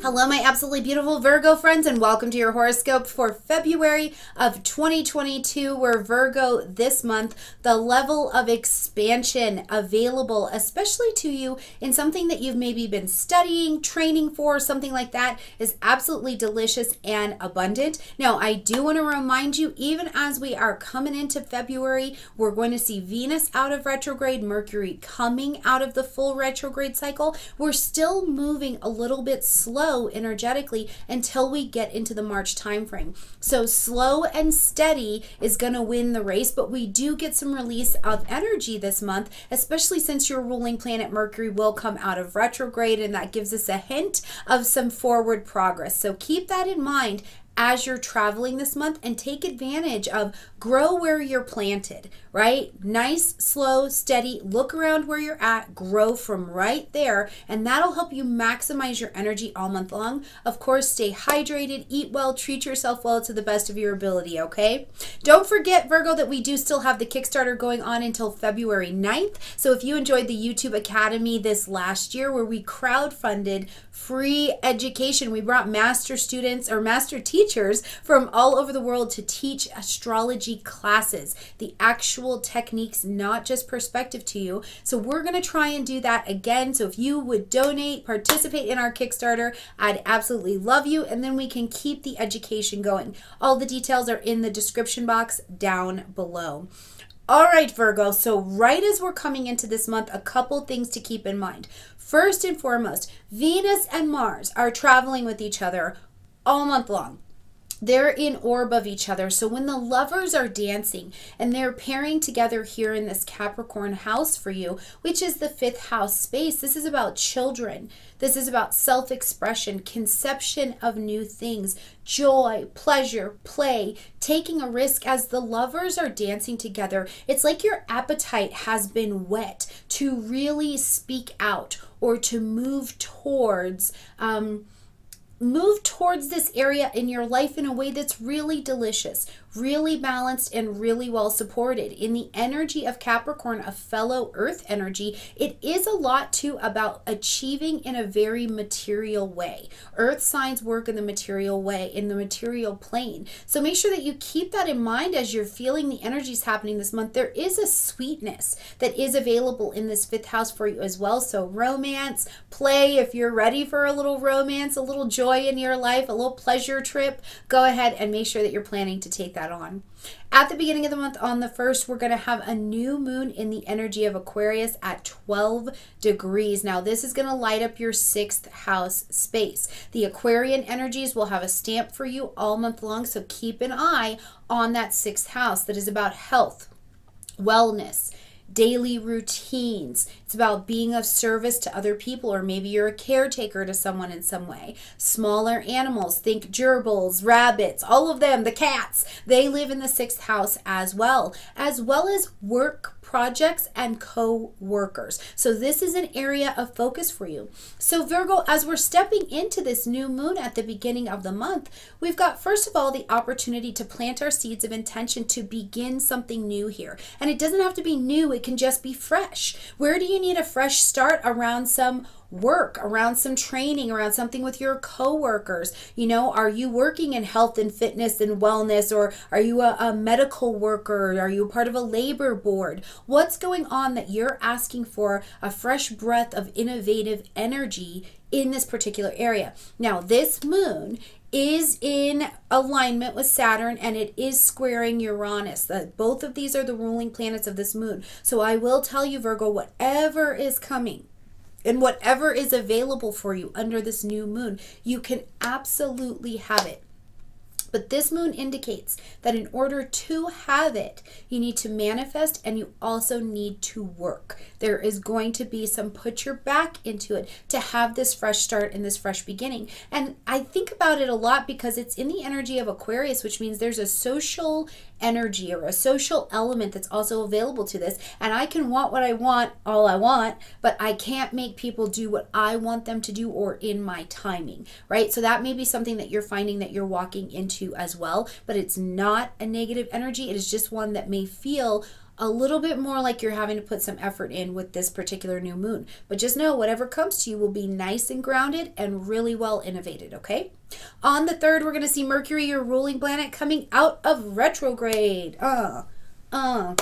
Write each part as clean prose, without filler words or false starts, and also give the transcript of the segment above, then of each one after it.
Hello, my absolutely beautiful Virgo friends, and welcome to your horoscope for February of 2022, where Virgo this month, the level of expansion available, especially to you in something that you've maybe been studying, training for, something like that, is absolutely delicious and abundant. Now, I do want to remind you, even as we are coming into February, we're going to see Venus out of retrograde, Mercury coming out of the full retrograde cycle. We're still moving a little bit slow energetically until we get into the March timeframe. So slow and steady is going to win the race, but we do get some release of energy this month, especially since your ruling planet Mercury will come out of retrograde, and that gives us a hint of some forward progress. So keep that in mind as you're traveling this month and take advantage of grow where you're planted, right? Nice, slow, steady, look around where you're at, grow from right there, and that'll help you maximize your energy all month long. Of course, stay hydrated, eat well, treat yourself well to the best of your ability, okay? Don't forget, Virgo, that we do still have the Kickstarter going on until February 9th. So if you enjoyed the YouTube Academy this last year where we crowdfunded free education, we brought master students or master teachers from all over the world to teach astrology classes, the actual techniques, not just perspective to you. So we're going to try and do that again. So if you would donate, participate in our Kickstarter, I'd absolutely love you. And then we can keep the education going. All the details are in the description box down below. All right, Virgo, so right as we're coming into this month, a couple things to keep in mind. First and foremost, Venus and Mars are traveling with each other all month long. They're in orb of each other. So when the lovers are dancing and they're pairing together here in this Capricorn house for you, which is the 5th house space, this is about children. This is about self-expression, conception of new things, joy, pleasure, play, taking a risk. As the lovers are dancing together, it's like your appetite has been whet to really speak out or to move towards this area in your life in a way that's really delicious, really balanced, and really well supported. In the energy of Capricorn, a fellow earth energy, it is a lot too about achieving in a very material way. Earth signs work in the material way, in the material plane. So make sure that you keep that in mind as you're feeling the energies happening this month. There is a sweetness that is available in this 5th house for you as well. So romance, play, if you're ready for a little romance, a little joy in your life, a little pleasure trip, go ahead and make sure that you're planning to take that on. At the beginning of the month, on the 1st, we're going to have a new moon in the energy of Aquarius at 12 degrees. Now, this is going to light up your 6th house space. The Aquarian energies will have a stamp for you all month long, so keep an eye on that 6th house. That is about health, wellness, daily routines. It's about being of service to other people, or maybe you're a caretaker to someone in some way. Smaller animals, think gerbils, rabbits, all of them, the cats, they live in the 6th house as well as work projects and co-workers. So this is an area of focus for you. So Virgo, as we're stepping into this new moon at the beginning of the month, we've got, first of all, the opportunity to plant our seeds of intention to begin something new here. And it doesn't have to be new, it can just be fresh. Where do you need a fresh start? Around some work, around some training, around something with your co-workers. You know, are you working in health and fitness and wellness, or are you a medical worker? Are you a part of a labor board? What's going on that you're asking for a fresh breath of innovative energy in this particular area? Now, this moon is in alignment with Saturn, and it is squaring Uranus. Both of these are the ruling planets of this moon. So I will tell you, Virgo, whatever is coming and whatever is available for you under this new moon, you can absolutely have it. But this moon indicates that in order to have it, you need to manifest, and you also need to work. There is going to be some put your back into it to have this fresh start and this fresh beginning. And I think about it a lot because it's in the energy of Aquarius, which means there's a social energy or a social element that's also available to this. And I can want what I want, all I want, but I can't make people do what I want them to do or in my timing, right? So that may be something that you're finding that you're walking into as well, but it's not a negative energy. It is just one that may feel a little bit more like you're having to put some effort in with this particular new moon. But just know whatever comes to you will be nice and grounded and really well innovated, okay? On the 3rd, we're going to see Mercury, your ruling planet, coming out of retrograde. I'm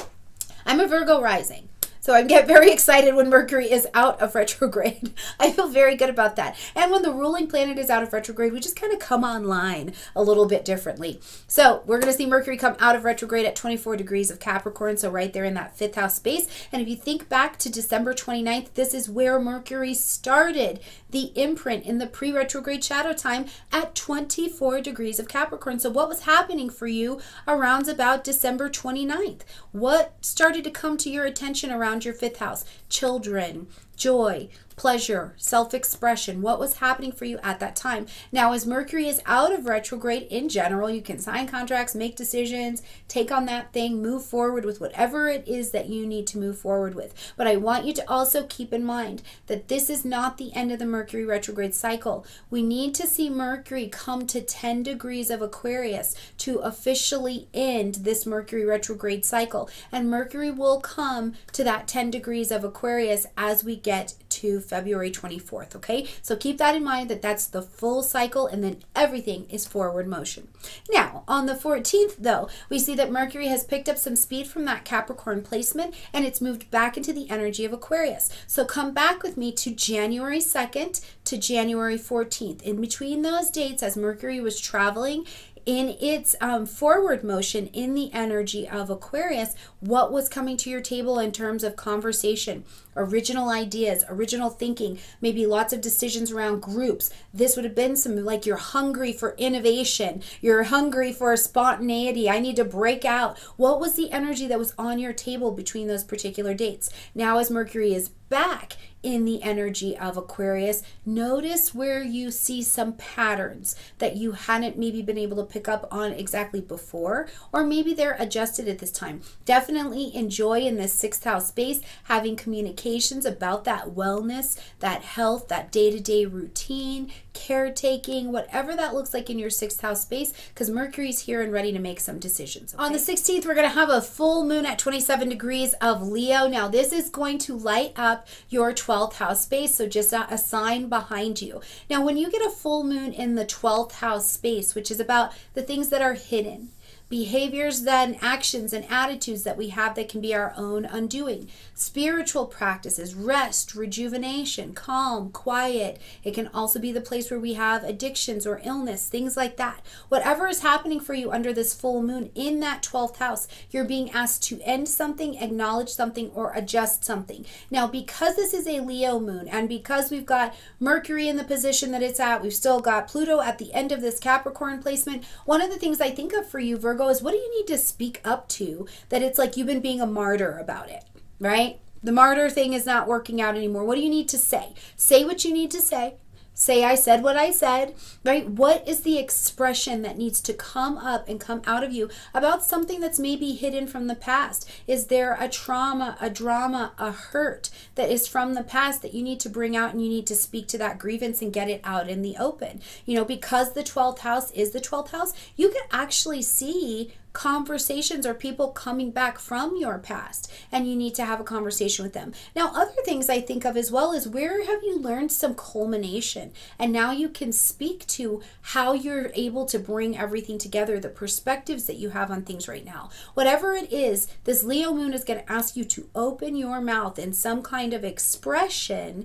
a Virgo rising, so I get very excited when Mercury is out of retrograde. I feel very good about that. And when the ruling planet is out of retrograde, we just kind of come online a little bit differently. So we're going to see Mercury come out of retrograde at 24 degrees of Capricorn, so right there in that 5th house space. And if you think back to December 29th, this is where Mercury started the imprint in the pre-retrograde shadow time at 24 degrees of Capricorn. So what was happening for you around about December 29th? What started to come to your attention around your 5th house? Children, joy, pleasure, self-expression. What was happening for you at that time? Now, as Mercury is out of retrograde in general, you can sign contracts, make decisions, take on that thing, move forward with whatever it is that you need to move forward with. But I want you to also keep in mind that this is not the end of the Mercury retrograde cycle. We need to see Mercury come to 10 degrees of Aquarius to officially end this Mercury retrograde cycle. And Mercury will come to that 10 degrees of Aquarius as we get to February 24th, okay? So keep that in mind, that that's the full cycle, and then everything is forward motion. Now, on the 14th, though, we see that Mercury has picked up some speed from that Capricorn placement, and it's moved back into the energy of Aquarius. So come back with me to January 2nd to January 14th. In between those dates, as Mercury was traveling in its forward motion in the energy of Aquarius, what was coming to your table in terms of conversation, original ideas, original thinking, maybe lots of decisions around groups. This would have been some, like, you're hungry for innovation, you're hungry for spontaneity, I need to break out. What was the energy that was on your table between those particular dates? Now, as Mercury is back in the energy of Aquarius, notice where you see some patterns that you hadn't maybe been able to pick up on exactly before, or maybe they're adjusted at this time. Definitely enjoy in this 6th house space having communications about that wellness, that health, that day-to-day routine, caretaking, whatever that looks like in your 6th house space, because Mercury's here and ready to make some decisions. Okay? On the 16th, we're going to have a full moon at 27 degrees of Leo. Now, this is going to light up your 12th house space, so just a sign behind you. Now, when you get a full moon in the 12th house space, which is about the things that are hidden, behaviors, then actions and attitudes that we have that can be our own undoing, spiritual practices, rest, rejuvenation, calm, quiet. It can also be the place where we have addictions or illness, things like that. Whatever is happening for you under this full moon in that 12th house, you're being asked to end something, acknowledge something, or adjust something. Now, because this is a Leo moon, and because we've got Mercury in the position that it's at, we've still got Pluto at the end of this Capricorn placement. One of the things I think of for you, Virgo, is what do you need to speak up to that it's like you've been being a martyr about it, right? The martyr thing is not working out anymore. What do you need to say? Say what you need to say. Say, I said what I said, right? What is the expression that needs to come up and come out of you about something that's maybe hidden from the past? Is there a trauma, a drama, a hurt that is from the past that you need to bring out, and you need to speak to that grievance and get it out in the open? You know, because the 12th house is the 12th house, you can actually see conversations or people coming back from your past, and you need to have a conversation with them. Now, other things I think of as well is, where have you learned some culmination, and now you can speak to how you're able to bring everything together, the perspectives that you have on things right now. Whatever it is, this Leo moon is going to ask you to open your mouth in some kind of expression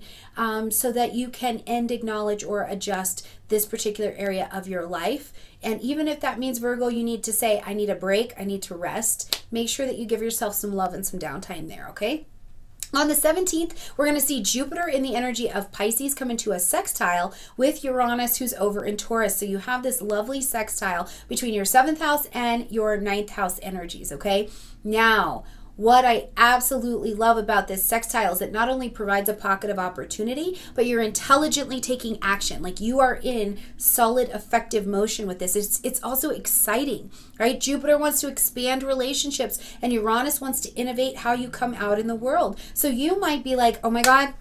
so that you can end, acknowledge, or adjust this particular area of your life. And even if that means, Virgo, you need to say, I need a break, I need to rest, make sure that you give yourself some love and some downtime there, okay? On the 17th, we're going to see Jupiter in the energy of Pisces come into a sextile with Uranus, who's over in Taurus. So you have this lovely sextile between your 7th house and your 9th house energies, okay? Now, what I absolutely love about this sextile is it not only provides a pocket of opportunity, but you're intelligently taking action. Like, you are in solid, effective motion with this. It's also exciting, right? Jupiter wants to expand relationships, and Uranus wants to innovate how you come out in the world. So you might be like, oh my God,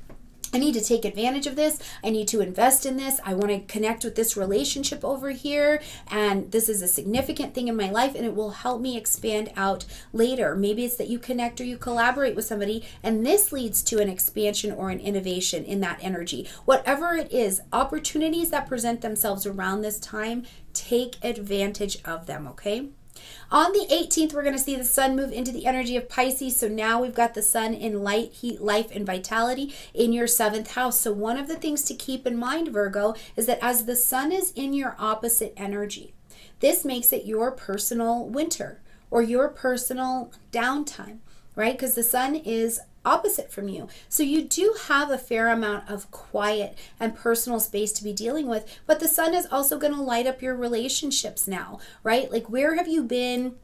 I need to take advantage of this. I need to invest in this. I want to connect with this relationship over here. And this is a significant thing in my life and it will help me expand out later. Maybe it's that you connect or you collaborate with somebody and this leads to an expansion or an innovation in that energy. Whatever it is, opportunities that present themselves around this time, take advantage of them, okay? On the 18th, we're going to see the sun move into the energy of Pisces. So now we've got the sun in light, heat, life, and vitality in your 7th house. So one of the things to keep in mind, Virgo, is that as the sun is in your opposite energy, this makes it your personal winter or your personal downtime, right? Because the sun is opposite from you. So you do have a fair amount of quiet and personal space to be dealing with, but the sun is also going to light up your relationships now, right? Like where have you been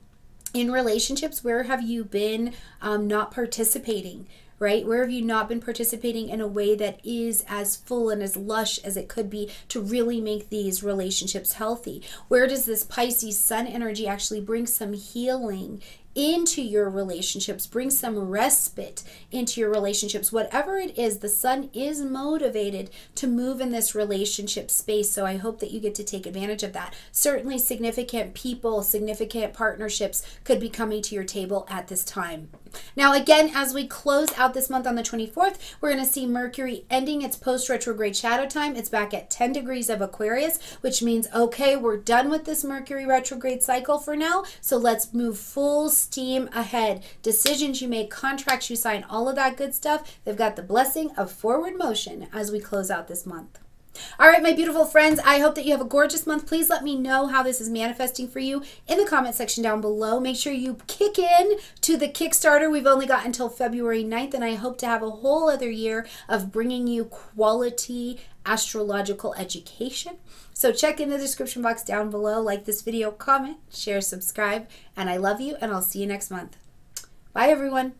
in relationships? Where have you been not participating? Right? Where have you not been participating in a way that is as full and as lush as it could be to really make these relationships healthy? Where does this Pisces sun energy actually bring some healing into your relationships, bring some respite into your relationships? Whatever it is, the sun is motivated to move in this relationship space. So I hope that you get to take advantage of that. Certainly significant people, significant partnerships could be coming to your table at this time. Now again, as we close out this month on the 24th, we're going to see Mercury ending its post-retrograde shadow time. It's back at 10 degrees of Aquarius, which means, okay, we're done with this Mercury retrograde cycle for now. So let's move full steam ahead. Decisions you make, contracts you sign, all of that good stuff, they've got the blessing of forward motion as we close out this month. All right, my beautiful friends, I hope that you have a gorgeous month. Please let me know how this is manifesting for you in the comment section down below. Make sure you kick in to the Kickstarter. We've only got until February 9th, and I hope to have a whole other year of bringing you quality astrological education. So check in the description box down below, like this video, comment, share, subscribe, and I love you, and I'll see you next month. Bye, everyone.